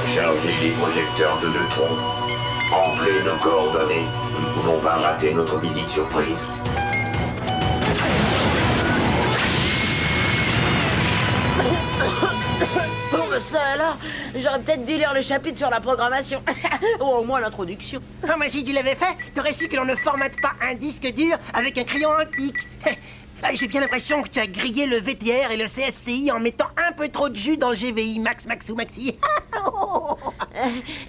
Chargez les projecteurs de neutrons. Entrez nos coordonnées. Nous ne voulons pas rater notre visite surprise. Bon, ben ça alors, j'aurais peut-être dû lire le chapitre sur la programmation. Ou au moins l'introduction. Ah, mais si tu l'avais fait, t'aurais su que l'on ne formate pas un disque dur avec un crayon antique. J'ai bien l'impression que tu as grillé le VTR et le CSCI en mettant un peu trop de jus dans le GVI, Maxou Maxi.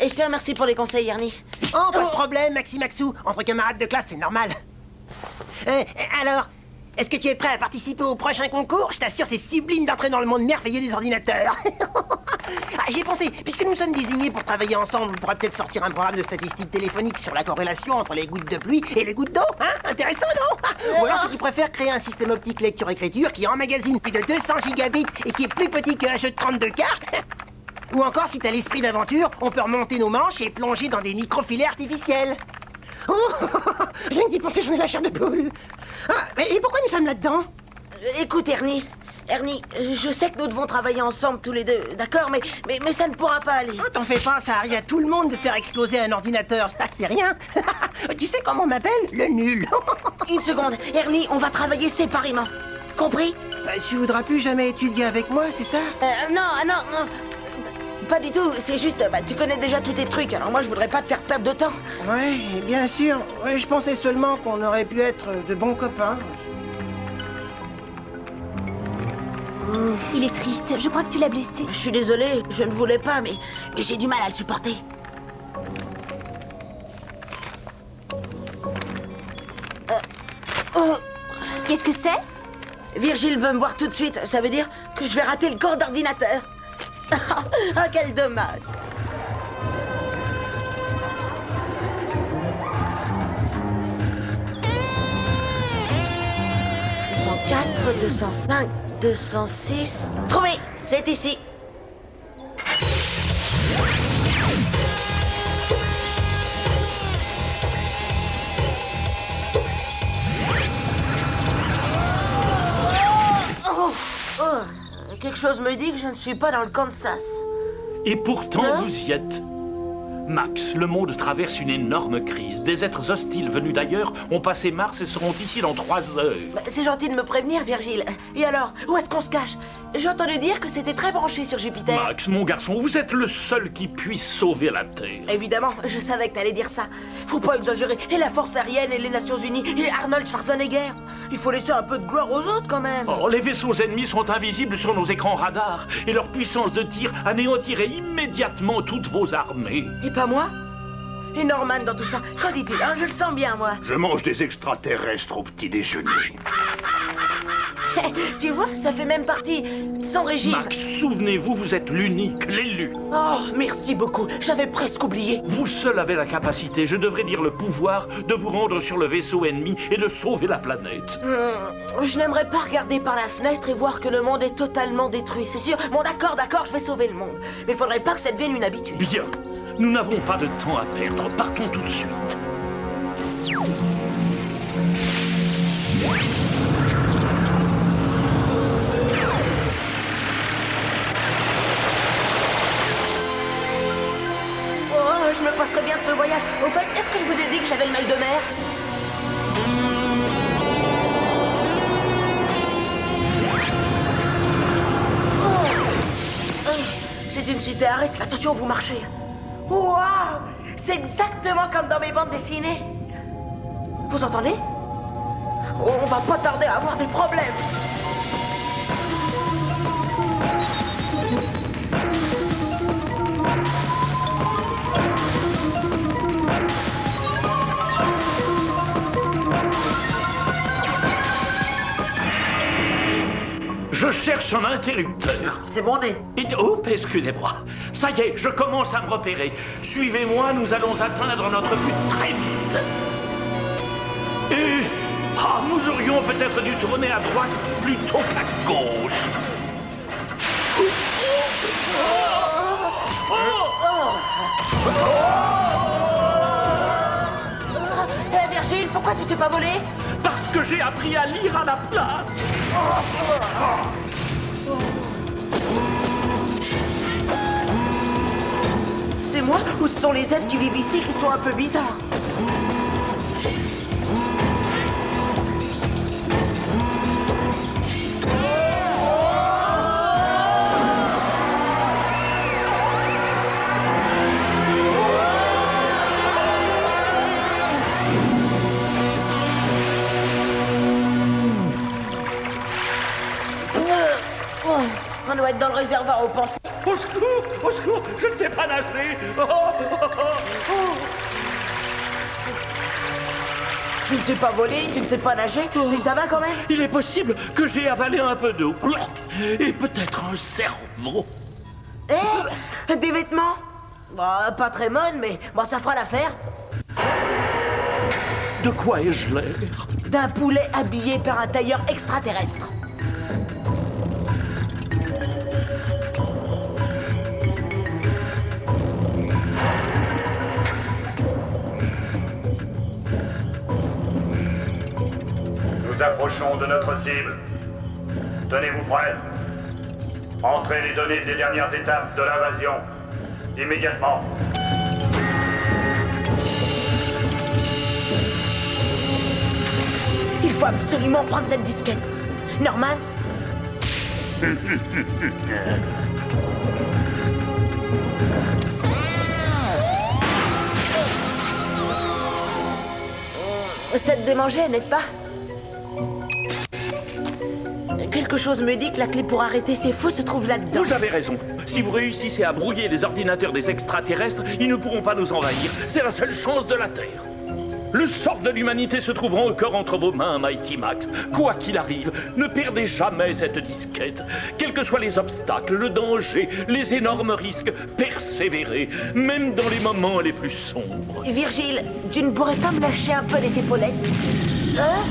Et je te remercie pour les conseils, Ernie. Oh, pas de problème, Maxou. Entre camarades de classe, c'est normal. Alors, est-ce que tu es prêt à participer au prochain concours? Je t'assure, c'est sublime d'entrer dans le monde merveilleux des ordinateurs. J'y ai pensé, puisque nous sommes désignés pour travailler ensemble, on pourra peut-être sortir un programme de statistiques téléphoniques sur la corrélation entre les gouttes de pluie et les gouttes d'eau, hein? Intéressant, non? Ou alors, si tu préfères, créer un système optique lecture-écriture qui emmagasine plus de 200 gigabits et qui est plus petit qu'un jeu de 32 cartes. Ou encore, si t'as l'esprit d'aventure, on peut remonter nos manches et plonger dans des microfilets artificiels. Oh, rien que d'y penser, j'en ai la chair de poule. Et pourquoi nous sommes là-dedans? Écoute, Ernie, je sais que nous devons travailler ensemble tous les deux, d'accord, mais ça ne pourra pas aller. Oh, t'en fais pas, ça arrive à tout le monde de faire exploser un ordinateur. Ah, c'est rien. Tu sais comment on m'appelle? Le nul. Une seconde, Ernie, on va travailler séparément. Compris? Tu voudras plus jamais étudier avec moi, c'est ça? Non. Pas du tout, c'est juste, tu connais déjà tous tes trucs, alors moi je voudrais pas te faire perdre de temps. Ouais, bien sûr. Ouais, je pensais seulement qu'on aurait pu être de bons copains. Il est triste, je crois que tu l'as blessé. Je suis désolée, je ne voulais pas, mais j'ai du mal à le supporter. Qu'est-ce que c'est? Virgile veut me voir tout de suite, ça veut dire que je vais rater le cours d'ordinateur. Ah, quel dommage. « 204, 205, 206... Trouvé! C'est ici. Quelque chose me dit que je ne suis pas dans le Kansas. Et pourtant, Hein? vous y êtes. Max, le monde traverse une énorme crise. Des êtres hostiles venus d'ailleurs ont passé Mars et seront ici dans 3 heures. C'est gentil de me prévenir, Virgile. Et alors, où est-ce qu'on se cache? J'ai entendu dire que c'était très branché sur Jupiter. Max, mon garçon, vous êtes le seul qui puisse sauver la Terre. Évidemment, je savais que t'allais dire ça. Faut pas exagérer. Et la force aérienne et les Nations Unies et Arnold Schwarzenegger. Il faut laisser un peu de gloire aux autres quand même. Oh, les vaisseaux ennemis sont invisibles sur nos écrans radars et leur puissance de tir anéantirait immédiatement toutes vos armées. Et pas moi? Et Norman dans tout ça, qu'en dit-il, hein? Je le sens bien, moi. Je mange des extraterrestres au petit déjeuner. Tu vois, ça fait même partie de son régime. Max, souvenez-vous, vous êtes l'unique, l'élu. Oh, merci beaucoup. J'avais presque oublié. Vous seul avez la capacité, je devrais dire le pouvoir, de vous rendre sur le vaisseau ennemi et de sauver la planète. Je n'aimerais pas regarder par la fenêtre et voir que le monde est totalement détruit, c'est sûr. Bon, d'accord, je vais sauver le monde. Mais faudrait pas que ça devienne une habitude. Bien, nous n'avons pas de temps à perdre, partons tout de suite. Oh, je me passerais bien de ce voyage. Au fait, est-ce que je vous ai dit que j'avais le mal de mer? C'est une cité à risque. Attention, vous marchez. Waouh! C'est exactement comme dans mes bandes dessinées. Vous entendez? On va pas tarder à avoir des problèmes. Je cherche un interrupteur. C'est bon nez. Oups, excusez-moi. Ça y est, je commence à me repérer. Suivez-moi, nous allons atteindre notre but très vite. Et... nous aurions peut-être dû tourner à droite plutôt qu'à gauche. Virgile, pourquoi tu sais pas voler? Parce que j'ai appris à lire à la place. Ou ce sont les êtres qui vivent ici qui sont un peu bizarres? On doit être dans le réservoir aux pensées. Au secours, je ne sais pas nager. Oh, oh, oh, oh. Tu ne sais pas voler, tu ne sais pas nager, mais ça va quand même. Il est possible que j'ai avalé un peu d'eau. Et peut-être un cerveau. Eh, des vêtements? Bah, pas très mode, mais bon, ça fera l'affaire. De quoi ai-je l'air? D'un poulet habillé par un tailleur extraterrestre. Nous approchons de notre cible. Tenez-vous prêts. Entrez les données des dernières étapes de l'invasion. Immédiatement. Il faut absolument prendre cette disquette. Norman? Ça te démangeait, n'est-ce pas? Quelque chose me dit que la clé pour arrêter ces fous se trouve là-dedans. Vous avez raison. Si vous réussissez à brouiller les ordinateurs des extraterrestres, ils ne pourront pas nous envahir. C'est la seule chance de la Terre. Le sort de l'humanité se trouvera encore entre vos mains, Mighty Max. Quoi qu'il arrive, ne perdez jamais cette disquette. Quels que soient les obstacles, le danger, les énormes risques, persévérez, même dans les moments les plus sombres. Virgile, tu ne pourrais pas me lâcher un peu les épaulettes? Hein?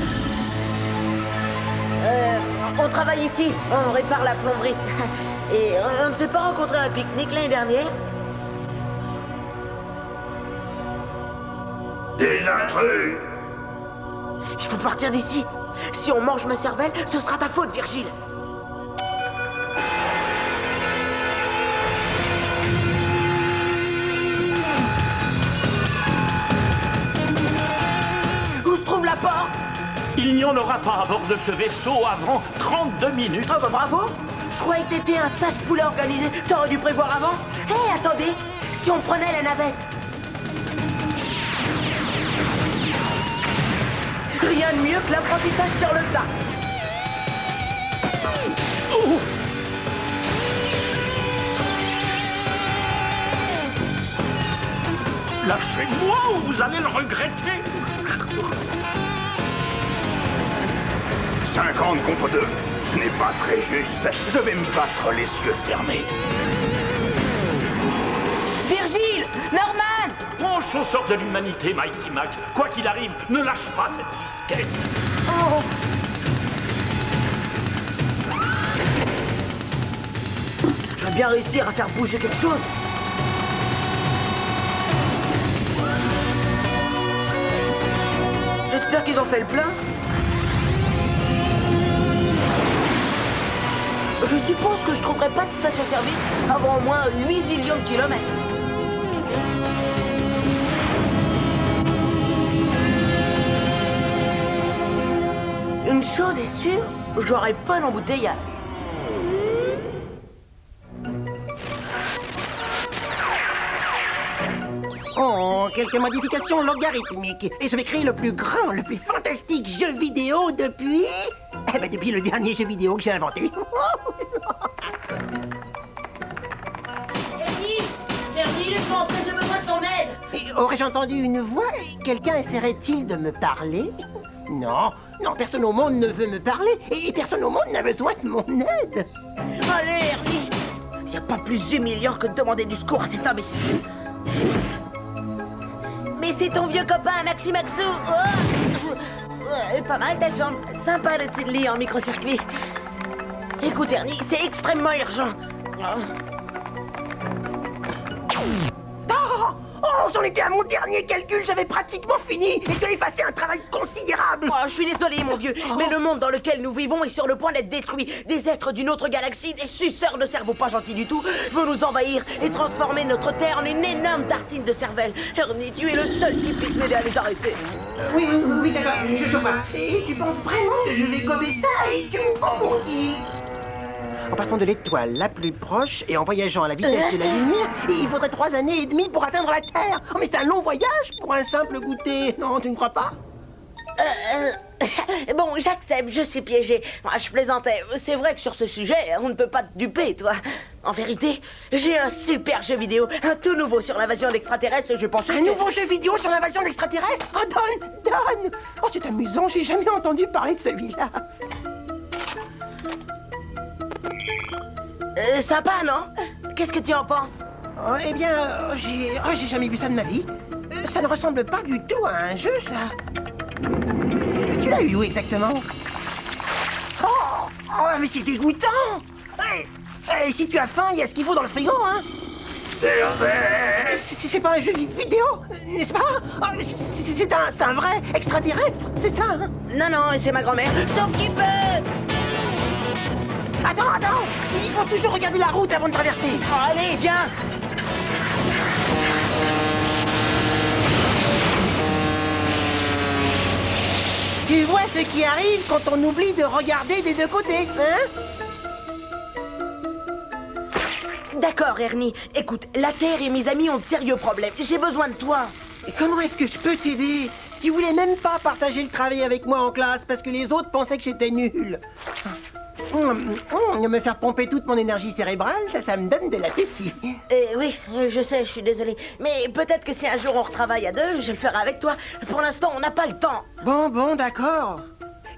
On travaille ici, on répare la plomberie. Et on ne s'est pas rencontré à un pique-nique l'année dernière? Des intrus! Il faut partir d'ici. Si on mange ma cervelle, ce sera ta faute, Virgile. Où se trouve la porte? Il n'y en aura pas à bord de ce vaisseau avant 32 minutes. Oh bah bravo! Je croyais que t'étais un sage poulet organisé. T'aurais dû prévoir avant. Hé, attendez! Si on prenait la navette? Rien de mieux que l'apprentissage sur le tas. Oh. Lâchez-moi ou vous allez le regretter. 50 contre 2, ce n'est pas très juste. Je vais me battre les yeux fermés. Virgile! Norman! Pense au sort de l'humanité, Mighty Max. Quoi qu'il arrive, ne lâche pas cette disquette. Oh! Je vais bien réussir à faire bouger quelque chose. J'espère qu'ils ont fait le plein. Je suppose que je trouverai pas de station-service avant au moins 8 zillions de kilomètres. Une chose est sûre, j'aurai pas d'embouteillage. Oh, quelques modifications logarithmiques. Et je vais créer le plus grand, le plus fantastique jeu vidéo depuis... Eh ben, depuis le dernier jeu vidéo que j'ai inventé. Verdi, laisse-moi entrer, j'ai besoin de ton aide. Et aurais-je entendu une voix? Quelqu'un essaierait-il de me parler? Non, non, personne au monde ne veut me parler. Et personne au monde n'a besoin de mon aide. Allez, Ernie! Y a pas plus humiliant que de demander du secours à cet imbécile. Mais c'est ton vieux copain, Maxi Maxou! Oh! Ouais, pas mal ta chambre. Sympa le petit lit en micro-circuit. Écoute, Ernie, c'est extrêmement urgent. Oh, j'en étais à mon dernier calcul, j'avais pratiquement fini et tu as effacé un travail considérable. Oh, je suis désolé, mon vieux, mais le monde dans lequel nous vivons est sur le point d'être détruit. Des êtres d'une autre galaxie, des suceurs de cerveau pas gentils du tout, vont nous envahir et transformer notre Terre en une énorme tartine de cervelle. Ernie, tu es le seul qui puisse m'aider à les arrêter. Oui, d'accord, je vois. Et tu penses vraiment que je vais gober ça et tu me prends pour qui? En partant de l'étoile la plus proche et en voyageant à la vitesse de la lumière, il faudrait 3 années et demie pour atteindre la Terre. Oh, mais c'est un long voyage pour un simple goûter. Non, tu ne crois pas? Bon, j'accepte, je suis piégé. Moi, je plaisantais. C'est vrai que sur ce sujet, on ne peut pas te duper, toi. En vérité, j'ai un super jeu vidéo, un tout nouveau sur l'invasion d'extraterrestres, je pense. Un nouveau jeu vidéo sur l'invasion d'extraterrestres? Oh, donne! Oh, c'est amusant, j'ai jamais entendu parler de celui-là. Sympa, non? Qu'est-ce que tu en penses? Oh, eh bien, j'ai jamais vu ça de ma vie. Ça ne ressemble pas du tout à un jeu, ça. Tu l'as eu où exactement? Oh, mais c'est dégoûtant! Si tu as faim, il y a ce qu'il faut dans le frigo, hein? Servez! C'est pas un jeu vidéo, n'est-ce pas? Oh, c'est un vrai extraterrestre, c'est ça, hein? Non, c'est ma grand-mère. Sauf qu'il peut! Attends! Il faut toujours regarder la route avant de traverser. Oh, allez, viens! Tu vois ce qui arrive quand on oublie de regarder des deux côtés, hein? D'accord, Ernie. Écoute, la Terre et mes amis ont de sérieux problèmes. J'ai besoin de toi. Et comment est-ce que je peux t'aider? Tu voulais même pas partager le travail avec moi en classe parce que les autres pensaient que j'étais nul. Me faire pomper toute mon énergie cérébrale, ça me donne de l'appétit. Oui, je sais, je suis désolée. Mais peut-être que si un jour on retravaille à deux, je le ferai avec toi. Pour l'instant, on n'a pas le temps. Bon, d'accord.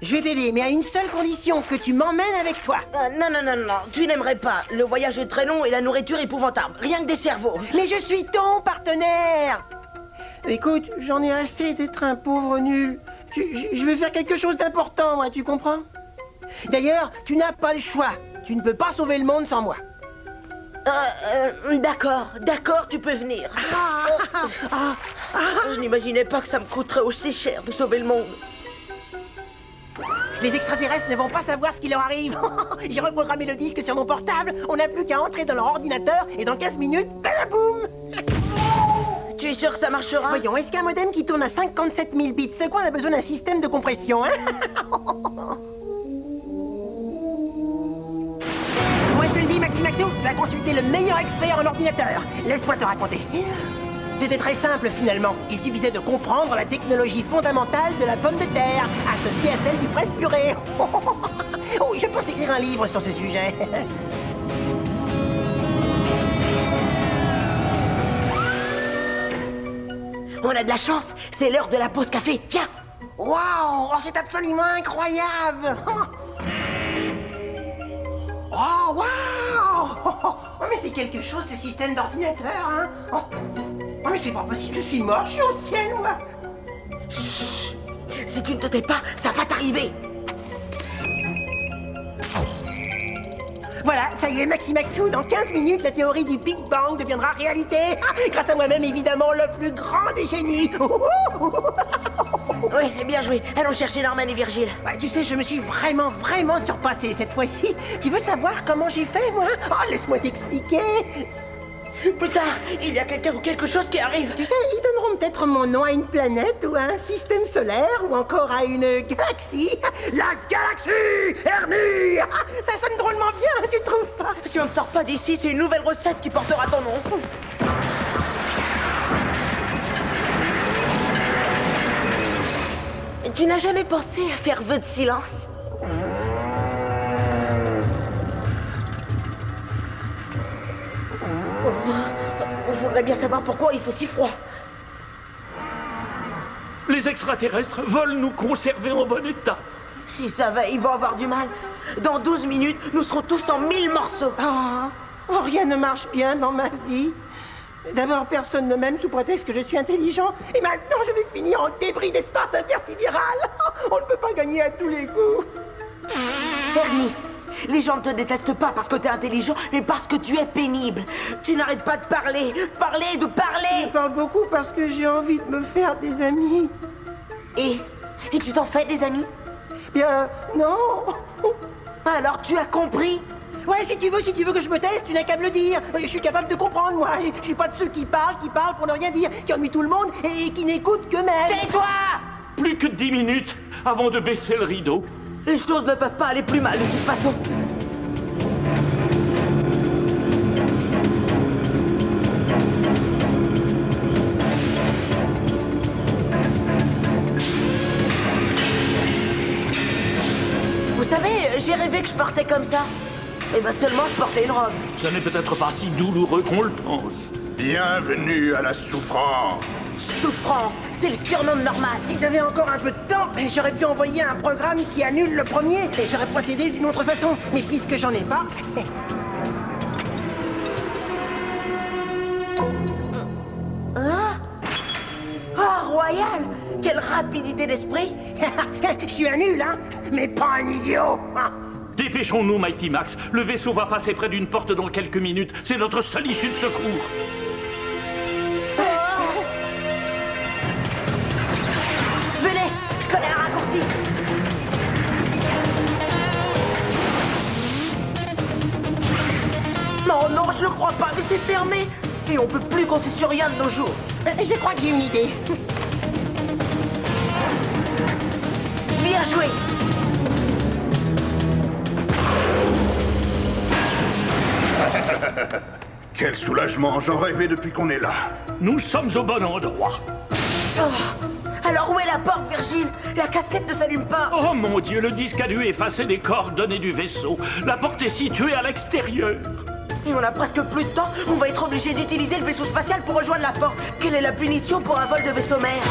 Je vais t'aider, mais à une seule condition, que tu m'emmènes avec toi. Non, tu n'aimerais pas. Le voyage est très long et la nourriture épouvantable. Rien que des cerveaux. Mais je suis ton partenaire. Écoute, j'en ai assez d'être un pauvre nul. Je veux faire quelque chose d'important, moi, tu comprends? D'ailleurs, tu n'as pas le choix. Tu ne peux pas sauver le monde sans moi. D'accord, tu peux venir. Je n'imaginais pas que ça me coûterait aussi cher de sauver le monde. Les extraterrestres ne vont pas savoir ce qui leur arrive. J'ai reprogrammé le disque sur mon portable. On n'a plus qu'à entrer dans leur ordinateur et dans 15 minutes, badaboum! Tu es sûr que ça marchera? Voyons, est-ce qu'un modem qui tourne à 57 000 bits, c'est quoi? On a besoin d'un système de compression, hein? Moi, je te le dis, Maxou, tu as consulté le meilleur expert en ordinateur. Laisse-moi te raconter. C'était très simple, finalement. Il suffisait de comprendre la technologie fondamentale de la pomme de terre, associée à celle du presse purée. Oh, je pense écrire un livre sur ce sujet. On a de la chance, c'est l'heure de la pause café. Viens! Waouh! Oh, c'est absolument incroyable! Oh, waouh! Oh, mais c'est quelque chose, ce système d'ordinateur, hein? Oh, mais c'est pas possible, je suis mort, je suis au ciel, moi! Chut! Si tu ne te tais pas, ça va t'arriver! Voilà, ça y est, Maxou, dans 15 minutes, la théorie du Big Bang deviendra réalité! Grâce à moi-même, évidemment, le plus grand des génies! Oui, bien joué. Allons chercher Norman et Virgile. Ouais, tu sais, je me suis vraiment surpassé cette fois-ci. Tu veux savoir comment j'ai fait, moi? Oh, laisse-moi t'expliquer. Plus tard, il y a quelqu'un ou quelque chose qui arrive. Tu sais, ils donneront peut-être mon nom à une planète ou à un système solaire ou encore à une galaxie. La galaxie, Ernie! Ça sonne drôlement bien, tu trouves pas? Si on ne sort pas d'ici, c'est une nouvelle recette qui portera ton nom. Tu n'as jamais pensé à faire vœu de silence? Je voudrais bien savoir pourquoi il fait si froid. Les extraterrestres veulent nous conserver en bon état. Si ça va, ils vont avoir du mal. Dans 12 minutes, nous serons tous en 1000 morceaux. Oh, rien ne marche bien dans ma vie. D'abord, personne ne m'aime sous prétexte que je suis intelligent. Et maintenant, je vais finir en débris d'espace intersidéral. On ne peut pas gagner à tous les coups. Ernie, Les gens ne te détestent pas parce que t'es intelligent, mais parce que tu es pénible. Tu n'arrêtes pas de parler, de parler. Je parle beaucoup parce que j'ai envie de me faire des amis. Et tu t'en fais des amis? Bien, non. Alors tu as compris? Ouais, si tu veux que je me taise, tu n'as qu'à me le dire. Je suis capable de comprendre, moi. Je suis pas de ceux qui parlent pour ne rien dire, qui ennuient tout le monde et qui n'écoutent qu'eux-mêmes. Tais-toi! Plus que 10 minutes avant de baisser le rideau. Les choses ne peuvent pas aller plus mal de toute façon. Vous savez, j'ai rêvé que je portais comme ça. Et ben seulement je portais une robe. Ce n'est peut-être pas si douloureux qu'on le pense. Bienvenue à la souffrance. Souffrance, c'est le surnom de Norman. Si j'avais encore un peu de temps, j'aurais pu envoyer un programme qui annule le premier et j'aurais procédé d'une autre façon. Mais puisque j'en ai pas... Oh, Royal! Quelle rapidité d'esprit! Je suis un nul, hein, mais pas un idiot. Dépêchons-nous, Mighty Max. Le vaisseau va passer près d'une porte dans quelques minutes. C'est notre seule issue de secours. Venez, je connais un raccourci. Non, je le crois pas, mais c'est fermé. Et on peut plus compter sur rien de nos jours. Je crois que j'ai une idée. Bien joué. Quel soulagement, j'en rêvais depuis qu'on est là. Nous sommes au bon endroit. Oh. Alors où est la porte, Virgile? La casquette ne s'allume pas. Oh mon Dieu, le disque a dû effacer les coordonnées du vaisseau. La porte est située à l'extérieur. Et on a presque plus de temps. On va être obligé d'utiliser le vaisseau spatial pour rejoindre la porte. Quelle est la punition pour un vol de vaisseau mère?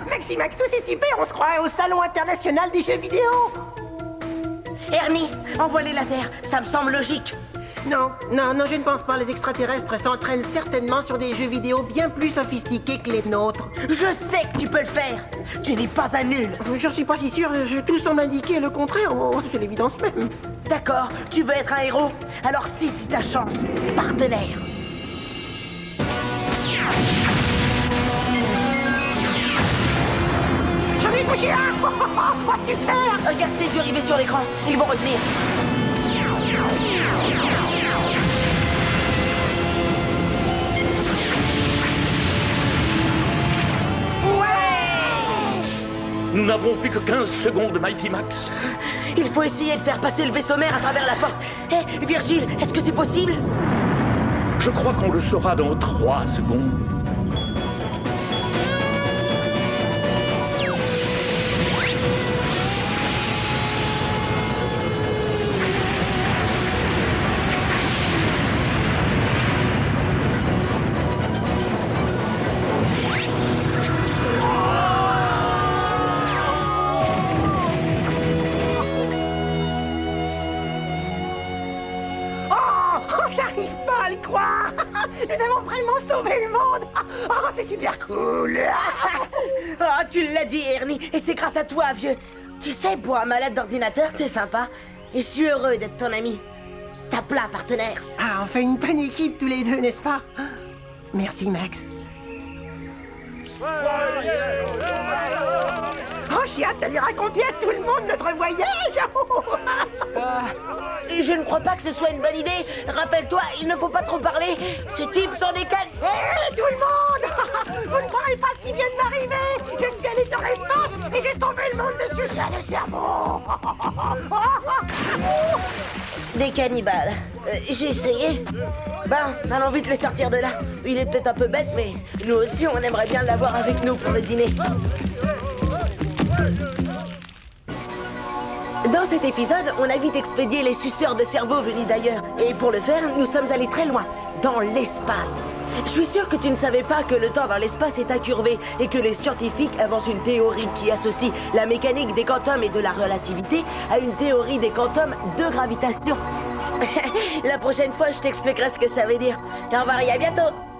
Maxi Maxou, c'est super, on se croirait au Salon International des Jeux Vidéo. Ernie, envoie les lasers. Ça me semble logique. Non, je ne pense pas. Les extraterrestres s'entraînent certainement sur des jeux vidéo bien plus sophistiqués que les nôtres. Je sais que tu peux le faire. Tu n'es pas un nul. Je suis pas si sûr, tout semble indiquer le contraire, c'est l'évidence même. D'accord, tu veux être un héros? Alors saisis ta chance, partenaire. J'en ai touché un. Oh, super. Regarde tes yeux rivés sur l'écran, ils vont retenir. Nous n'avons plus que 15 secondes, Mighty Max. Il faut essayer de faire passer le vaisseau mère à travers la porte. Hé, Virgile, est-ce que c'est possible? Je crois qu'on le saura dans 3 secondes. J'arrive pas à le croire. Nous avons vraiment sauvé le monde. Oh, c'est super cool. Oh, tu l'as dit, Ernie, et c'est grâce à toi, vieux. Tu sais, pour un malade d'ordinateur, t'es sympa. Et je suis heureux d'être ton ami. Tape là, partenaire. Ah, on fait une bonne équipe tous les deux, n'est-ce pas? Merci, Max. Oh, j'ai hâte d'aller raconter à tout le monde notre voyage. Et je ne crois pas que ce soit une bonne idée. Rappelle-toi, il ne faut pas trop parler. Ce type s'en déconne. Hé, tout le monde. Vous ne croirez pas ce qui vient de m'arriver. Je suis allé dans l'espace et j'ai sauvé le monde dessus sur le cerveau. Des cannibales. J'ai essayé. Ben, allons vite les sortir de là. Il est peut-être un peu bête, mais nous aussi, on aimerait bien l'avoir avec nous pour le dîner. Dans cet épisode, on a vite expédié les suceurs de cerveau venus d'ailleurs. Et pour le faire, nous sommes allés très loin, dans l'espace. Je suis sûr que tu ne savais pas que le temps dans l'espace est incurvé et que les scientifiques avancent une théorie qui associe la mécanique des quantums et de la relativité à une théorie des quantums de gravitation. La prochaine fois, je t'expliquerai ce que ça veut dire. Et au revoir et à bientôt.